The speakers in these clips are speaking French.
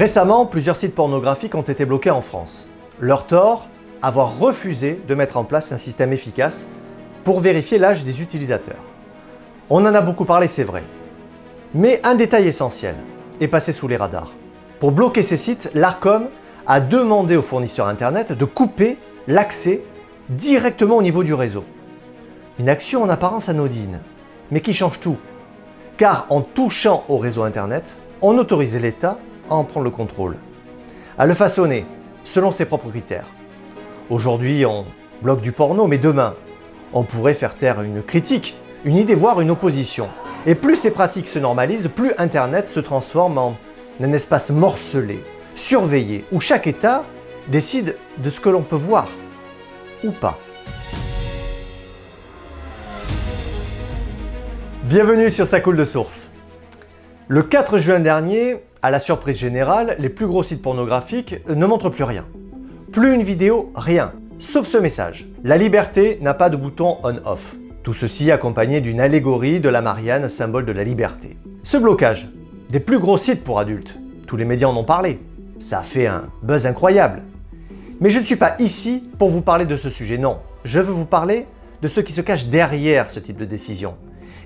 Récemment, plusieurs sites pornographiques ont été bloqués en France. Leur tort, avoir refusé de mettre en place un système efficace pour vérifier l'âge des utilisateurs. On en a beaucoup parlé, c'est vrai. Mais un détail essentiel est passé sous les radars. Pour bloquer ces sites, l'Arcom a demandé aux fournisseurs Internet de couper l'accès directement au niveau du réseau. Une action en apparence anodine, mais qui change tout. Car en touchant au réseau Internet, on autorise l'État à en prendre le contrôle, à le façonner selon ses propres critères. Aujourd'hui, on bloque du porno, mais demain, on pourrait faire taire une critique, une idée, voire une opposition. Et plus ces pratiques se normalisent, plus Internet se transforme en un espace morcelé, surveillé, où chaque État décide de ce que l'on peut voir ou pas. Bienvenue sur Ça coule de source. Le 4 juin dernier, à la surprise générale, les plus gros sites pornographiques ne montrent plus rien. Plus une vidéo, rien. Sauf ce message. La liberté n'a pas de bouton on-off. Tout ceci accompagné d'une allégorie de la Marianne, symbole de la liberté. Ce blocage des plus gros sites pour adultes, tous les médias en ont parlé. Ça a fait un buzz incroyable. Mais je ne suis pas ici pour vous parler de ce sujet, non. Je veux vous parler de ce qui se cache derrière ce type de décision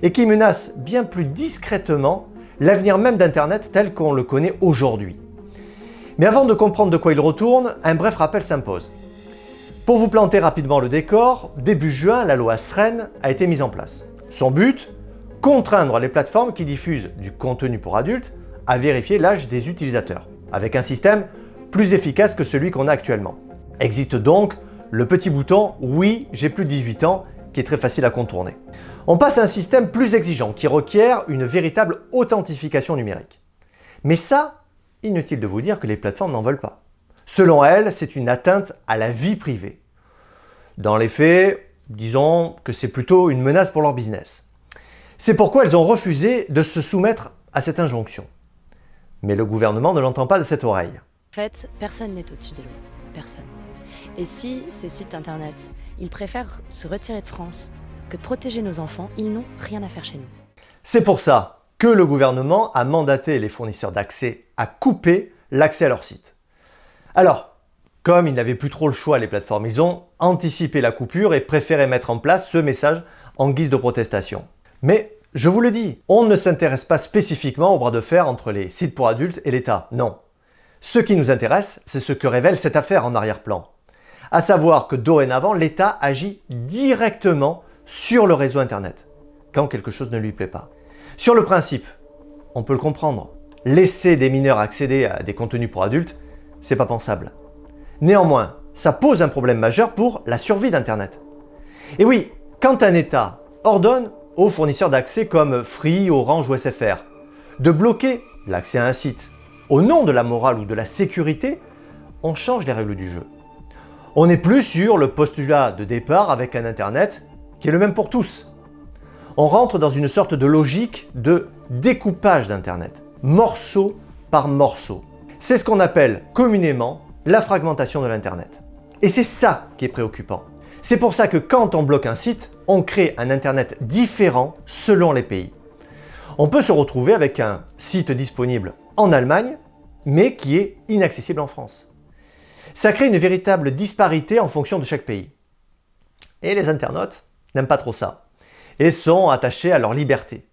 et qui menace bien plus discrètement l'avenir même d'Internet tel qu'on le connaît aujourd'hui. Mais avant de comprendre de quoi il retourne, un bref rappel s'impose. Pour vous planter rapidement le décor, début juin, la loi Sren a été mise en place. Son but, contraindre les plateformes qui diffusent du contenu pour adultes à vérifier l'âge des utilisateurs, avec un système plus efficace que celui qu'on a actuellement. Existe donc le petit bouton « Oui, j'ai plus de 18 ans » qui est très facile à contourner. On passe à un système plus exigeant qui requiert une véritable authentification numérique. Mais ça, inutile de vous dire que les plateformes n'en veulent pas. Selon elles, c'est une atteinte à la vie privée. Dans les faits, disons que c'est plutôt une menace pour leur business. C'est pourquoi elles ont refusé de se soumettre à cette injonction. Mais le gouvernement ne l'entend pas de cette oreille. En fait, personne n'est au-dessus des lois. Personne. Et si ces sites internet, ils préfèrent se retirer de France que de protéger nos enfants, ils n'ont rien à faire chez nous. C'est pour ça que le gouvernement a mandaté les fournisseurs d'accès à couper l'accès à leur site. Alors, comme ils n'avaient plus trop le choix, les plateformes, ils ont anticipé la coupure et préféré mettre en place ce message en guise de protestation. Mais je vous le dis, on ne s'intéresse pas spécifiquement au bras de fer entre les sites pour adultes et l'État, non. Ce qui nous intéresse, c'est ce que révèle cette affaire en arrière-plan. À savoir que dorénavant, l'État agit directement sur le réseau Internet, quand quelque chose ne lui plaît pas. Sur le principe, on peut le comprendre. Laisser des mineurs accéder à des contenus pour adultes, c'est pas pensable. Néanmoins, ça pose un problème majeur pour la survie d'Internet. Et oui, quand un État ordonne aux fournisseurs d'accès comme Free, Orange ou SFR de bloquer l'accès à un site au nom de la morale ou de la sécurité, on change les règles du jeu. On n'est plus sur le postulat de départ avec un Internet qui est le même pour tous. On rentre dans une sorte de logique de découpage d'Internet, morceau par morceau. C'est ce qu'on appelle communément la fragmentation de l'Internet. Et c'est ça qui est préoccupant. C'est pour ça que quand on bloque un site, on crée un Internet différent selon les pays. On peut se retrouver avec un site disponible en Allemagne, mais qui est inaccessible en France. Ça crée une véritable disparité en fonction de chaque pays. Et les internautes n'aiment pas trop ça et sont attachés à leur liberté.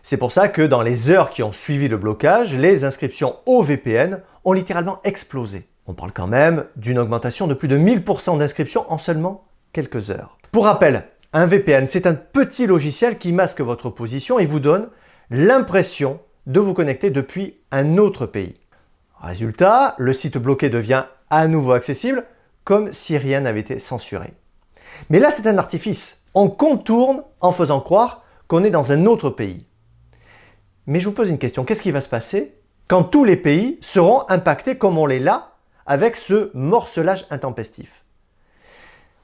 C'est pour ça que dans les heures qui ont suivi le blocage, les inscriptions au VPN ont littéralement explosé. On parle quand même d'une augmentation de plus de 1000% d'inscriptions en seulement quelques heures. Pour rappel, un VPN, c'est un petit logiciel qui masque votre position et vous donne l'impression de vous connecter depuis un autre pays. Résultat, le site bloqué devient à nouveau accessible, comme si rien n'avait été censuré. Mais là, c'est un artifice. On contourne en faisant croire qu'on est dans un autre pays. Mais je vous pose une question, qu'est-ce qui va se passer quand tous les pays seront impactés comme on l'est là, avec ce morcelage intempestif?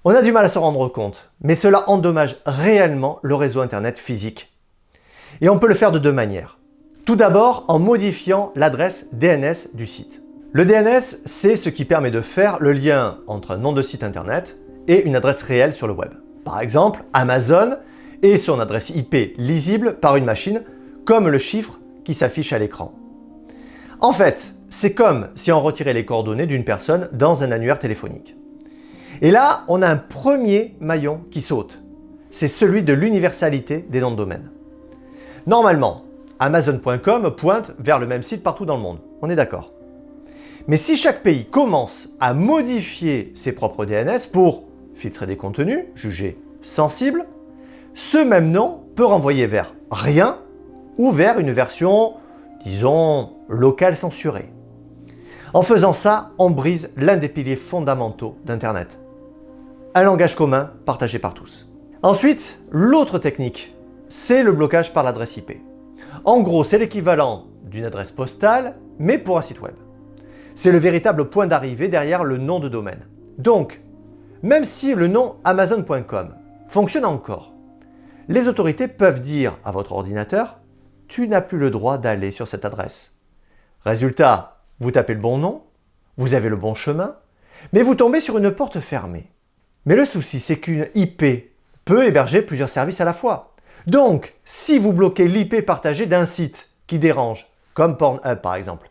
On a du mal à se rendre compte, mais cela endommage réellement le réseau Internet physique. Et on peut le faire de deux manières. Tout d'abord, en modifiant l'adresse DNS du site. Le DNS, c'est ce qui permet de faire le lien entre un nom de site Internet et une adresse réelle sur le web. Par exemple, Amazon et son adresse IP lisible par une machine, comme le chiffre qui s'affiche à l'écran. En fait, c'est comme si on retirait les coordonnées d'une personne dans un annuaire téléphonique. Et là, on a un premier maillon qui saute. C'est celui de l'universalité des noms de domaine. Normalement, Amazon.com pointe vers le même site partout dans le monde. On est d'accord. Mais si chaque pays commence à modifier ses propres DNS pour filtrer des contenus jugés sensibles, ce même nom peut renvoyer vers rien ou vers une version, disons, locale censurée. En faisant ça, on brise l'un des piliers fondamentaux d'Internet. Un langage commun partagé par tous. Ensuite, l'autre technique, c'est le blocage par l'adresse IP. En gros, c'est l'équivalent d'une adresse postale, mais pour un site web. C'est le véritable point d'arrivée derrière le nom de domaine. Donc, même si le nom Amazon.com fonctionne encore, les autorités peuvent dire à votre ordinateur « Tu n'as plus le droit d'aller sur cette adresse ». Résultat, vous tapez le bon nom, vous avez le bon chemin, mais vous tombez sur une porte fermée. Mais le souci, c'est qu'une IP peut héberger plusieurs services à la fois. Donc, si vous bloquez l'IP partagée d'un site qui dérange, comme Pornhub par exemple,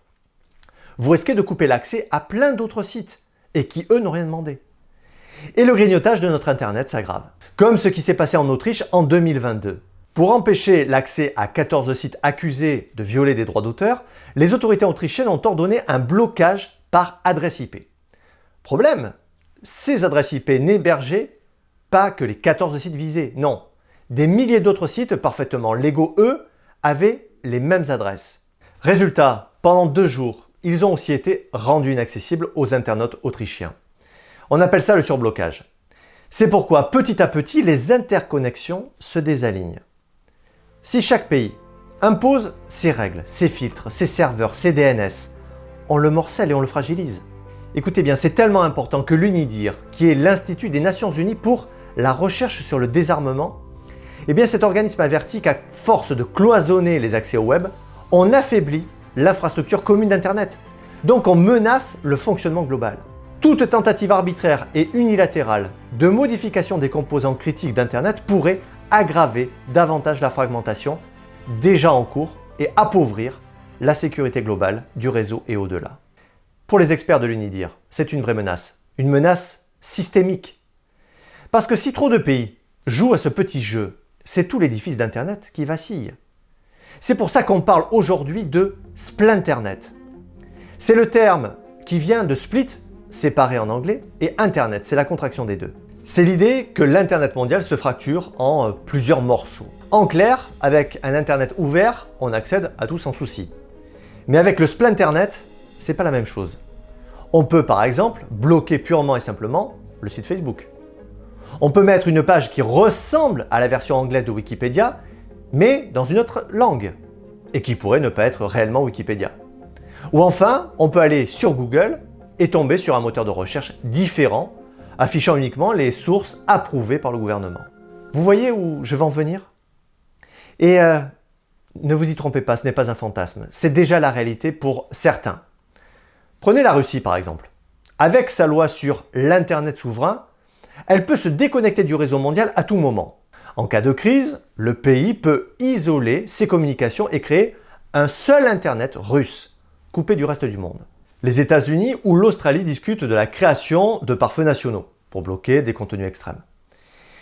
vous risquez de couper l'accès à plein d'autres sites et qui, eux, n'ont rien demandé. Et le grignotage de notre Internet s'aggrave. Comme ce qui s'est passé en Autriche en 2022. Pour empêcher l'accès à 14 sites accusés de violer des droits d'auteur, les autorités autrichiennes ont ordonné un blocage par adresse IP. Problème, ces adresses IP n'hébergeaient pas que les 14 sites visés, non. Des milliers d'autres sites parfaitement légaux, eux, avaient les mêmes adresses. Résultat, pendant 2 jours, ils ont aussi été rendus inaccessibles aux internautes autrichiens. On appelle ça le surblocage. C'est pourquoi, petit à petit, les interconnexions se désalignent. Si chaque pays impose ses règles, ses filtres, ses serveurs, ses DNS, on le morcelle et on le fragilise. Écoutez bien, c'est tellement important que l'UNIDIR, qui est l'Institut des Nations Unies pour la recherche sur le désarmement, eh bien cet organisme avertit qu'à force de cloisonner les accès au web, on affaiblit l'infrastructure commune d'Internet. Donc on menace le fonctionnement global. Toute tentative arbitraire et unilatérale de modification des composants critiques d'Internet pourrait aggraver davantage la fragmentation déjà en cours et appauvrir la sécurité globale du réseau et au-delà. Pour les experts de l'UNIDIR, c'est une vraie une menace systémique. Parce que si trop de pays jouent à ce petit jeu, c'est tout l'édifice d'Internet qui vacille. C'est pour ça qu'on parle aujourd'hui de Splinternet. C'est le terme qui vient de split, séparé en anglais, et Internet, c'est la contraction des deux. C'est l'idée que l'Internet mondial se fracture en plusieurs morceaux. En clair, avec un Internet ouvert, on accède à tout sans souci. Mais avec le Splinternet, c'est pas la même chose. On peut par exemple bloquer purement et simplement le site Facebook. On peut mettre une page qui ressemble à la version anglaise de Wikipédia, mais dans une autre langue, et qui pourrait ne pas être réellement Wikipédia. Ou enfin, on peut aller sur Google et tomber sur un moteur de recherche différent, affichant uniquement les sources approuvées par le gouvernement. Vous voyez où je veux en venir? Et ne vous y trompez pas, ce n'est pas un fantasme, c'est déjà la réalité pour certains. Prenez la Russie par exemple. Avec sa loi sur l'Internet souverain, elle peut se déconnecter du réseau mondial à tout moment. En cas de crise, le pays peut isoler ses communications et créer un seul Internet russe, coupé du reste du monde. Les États-Unis ou l'Australie discutent de la création de pare-feux nationaux pour bloquer des contenus extrêmes.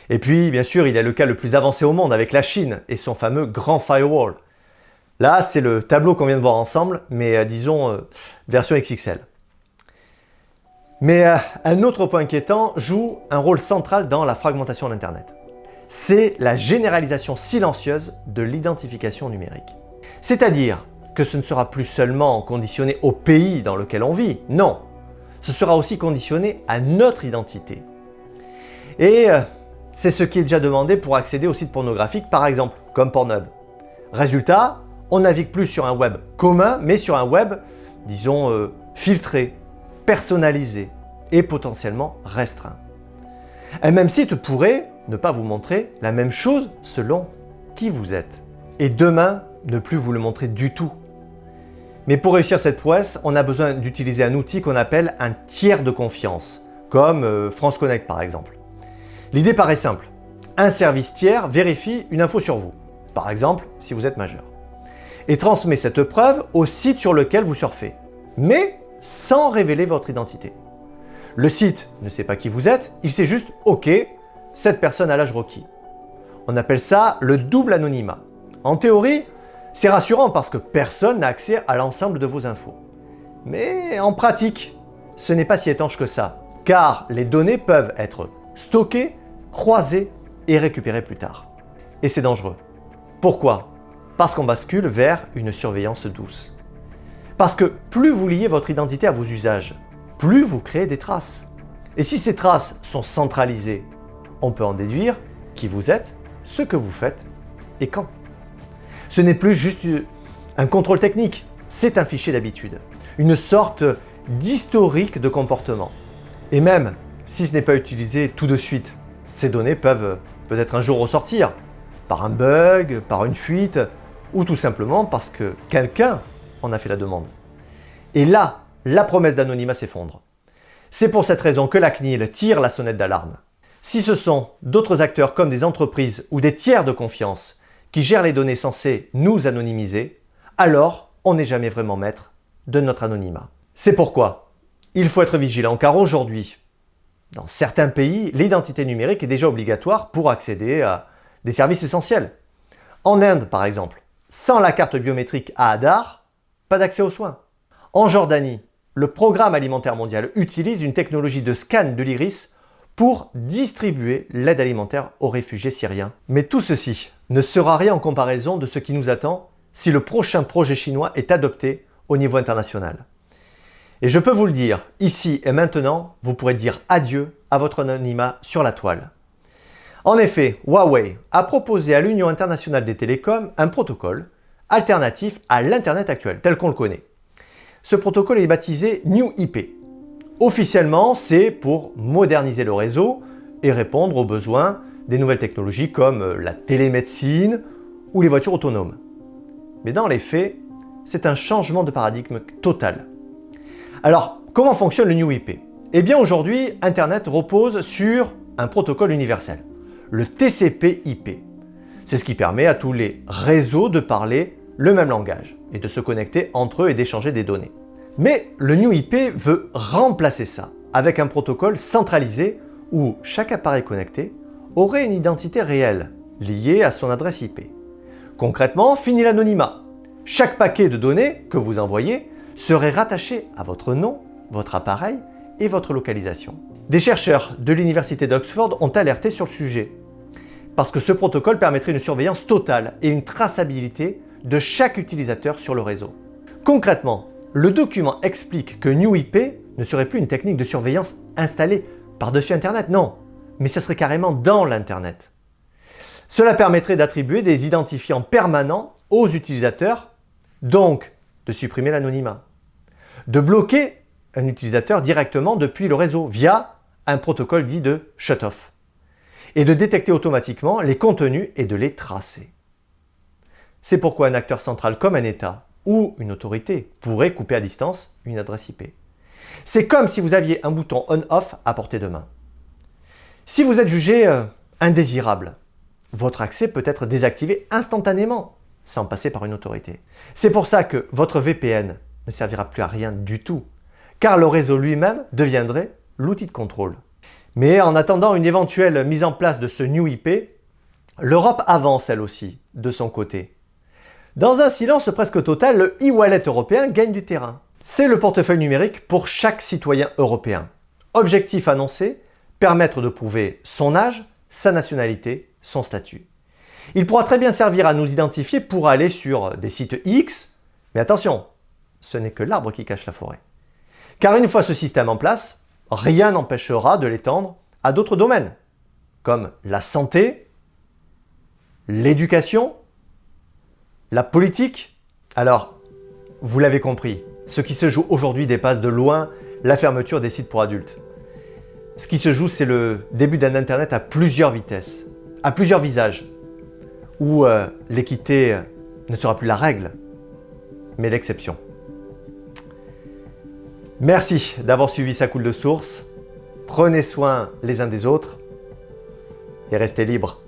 Et puis, bien sûr, il y a le cas le plus avancé au monde avec la Chine et son fameux grand firewall. Là, c'est le tableau qu'on vient de voir ensemble, mais disons version XXL. Mais un autre point inquiétant joue un rôle central dans la fragmentation de l'Internet. C'est la généralisation silencieuse de l'identification numérique. C'est-à-dire que ce ne sera plus seulement conditionné au pays dans lequel on vit, non. Ce sera aussi conditionné à notre identité. Et c'est ce qui est déjà demandé pour accéder aux sites pornographiques, par exemple, comme Pornhub. Résultat, on navigue plus sur un web commun, mais sur un web, disons, filtré, personnalisé et potentiellement restreint. Un même site pourrait ne pas vous montrer la même chose selon qui vous êtes. Et demain, ne plus vous le montrer du tout. Mais pour réussir cette prouesse, on a besoin d'utiliser un outil qu'on appelle un tiers de confiance, comme France Connect par exemple. L'idée paraît simple. Un service tiers vérifie une info sur vous, par exemple si vous êtes majeur, et transmet cette preuve au site sur lequel vous surfez. mais sans révéler votre identité. Le site ne sait pas qui vous êtes, il sait juste « Ok, cette personne a l'âge requis ». On appelle ça le double anonymat. En théorie, c'est rassurant parce que personne n'a accès à l'ensemble de vos infos. Mais en pratique, ce n'est pas si étanche que ça, car les données peuvent être stockées, croisées et récupérées plus tard. Et c'est dangereux. Pourquoi ? Parce qu'on bascule vers une surveillance douce. Parce que plus vous liez votre identité à vos usages, plus vous créez des traces. Et si ces traces sont centralisées, on peut en déduire qui vous êtes, ce que vous faites et quand. Ce n'est plus juste un contrôle technique, c'est un fichier d'habitude, une sorte d'historique de comportement. Et même si ce n'est pas utilisé tout de suite, ces données peuvent peut-être un jour ressortir, par un bug, par une fuite, ou tout simplement parce que quelqu'un en a fait la demande. Et là, la promesse d'anonymat s'effondre. C'est pour cette raison que la CNIL tire la sonnette d'alarme. Si ce sont d'autres acteurs comme des entreprises ou des tiers de confiance qui gèrent les données censées nous anonymiser, alors on n'est jamais vraiment maître de notre anonymat. C'est pourquoi il faut être vigilant, car aujourd'hui, dans certains pays, l'identité numérique est déjà obligatoire pour accéder à des services essentiels. En Inde, par exemple, sans la carte biométrique à Aadhaar, pas d'accès aux soins. En Jordanie, le Programme alimentaire mondial utilise une technologie de scan de l'iris pour distribuer l'aide alimentaire aux réfugiés syriens. Mais tout ceci ne sera rien en comparaison de ce qui nous attend si le prochain projet chinois est adopté au niveau international. Et je peux vous le dire, ici et maintenant, vous pourrez dire adieu à votre anonymat sur la toile. En effet, Huawei a proposé à l'Union internationale des télécoms un protocole alternatif à l'Internet actuel, tel qu'on le connaît. Ce protocole est baptisé New IP. Officiellement, c'est pour moderniser le réseau et répondre aux besoins des nouvelles technologies comme la télémédecine ou les voitures autonomes. Mais dans les faits, c'est un changement de paradigme total. Alors, comment fonctionne le New IP ? Eh bien aujourd'hui, Internet repose sur un protocole universel, le TCP/IP. C'est ce qui permet à tous les réseaux de parler le même langage et de se connecter entre eux et d'échanger des données. Mais le New IP veut remplacer ça avec un protocole centralisé où chaque appareil connecté aurait une identité réelle liée à son adresse IP. Concrètement, fini l'anonymat. Chaque paquet de données que vous envoyez serait rattaché à votre nom, votre appareil et votre localisation. Des chercheurs de l'université d'Oxford ont alerté sur le sujet parce que ce protocole permettrait une surveillance totale et une traçabilité de chaque utilisateur sur le réseau. Concrètement, le document explique que New IP ne serait plus une technique de surveillance installée par-dessus Internet, non, mais ça serait carrément dans l'Internet. Cela permettrait d'attribuer des identifiants permanents aux utilisateurs, donc de supprimer l'anonymat, de bloquer un utilisateur directement depuis le réseau via un protocole dit de shut-off, et de détecter automatiquement les contenus et de les tracer. C'est pourquoi un acteur central comme un État ou une autorité pourrait couper à distance une adresse IP. C'est comme si vous aviez un bouton on-off à portée de main. Si vous êtes jugé indésirable, votre accès peut être désactivé instantanément, sans passer par une autorité. C'est pour ça que votre VPN ne servira plus à rien du tout, car le réseau lui-même deviendrait l'outil de contrôle. Mais en attendant une éventuelle mise en place de ce New IP, l'Europe avance elle aussi, de son côté. Dans un silence presque total, le e-wallet européen gagne du terrain. C'est le portefeuille numérique pour chaque citoyen européen. Objectif annoncé, permettre de prouver son âge, sa nationalité, son statut. Il pourra très bien servir à nous identifier pour aller sur des sites X, mais attention, ce n'est que l'arbre qui cache la forêt. Car une fois ce système en place, rien n'empêchera de l'étendre à d'autres domaines, comme la santé, l'éducation, la politique. Alors, vous l'avez compris, ce qui se joue aujourd'hui dépasse de loin la fermeture des sites pour adultes. Ce qui se joue, c'est le début d'un Internet à plusieurs vitesses, à plusieurs visages, où l'équité ne sera plus la règle, mais l'exception. Merci d'avoir suivi Ça coule de source. Prenez soin les uns des autres et restez libres.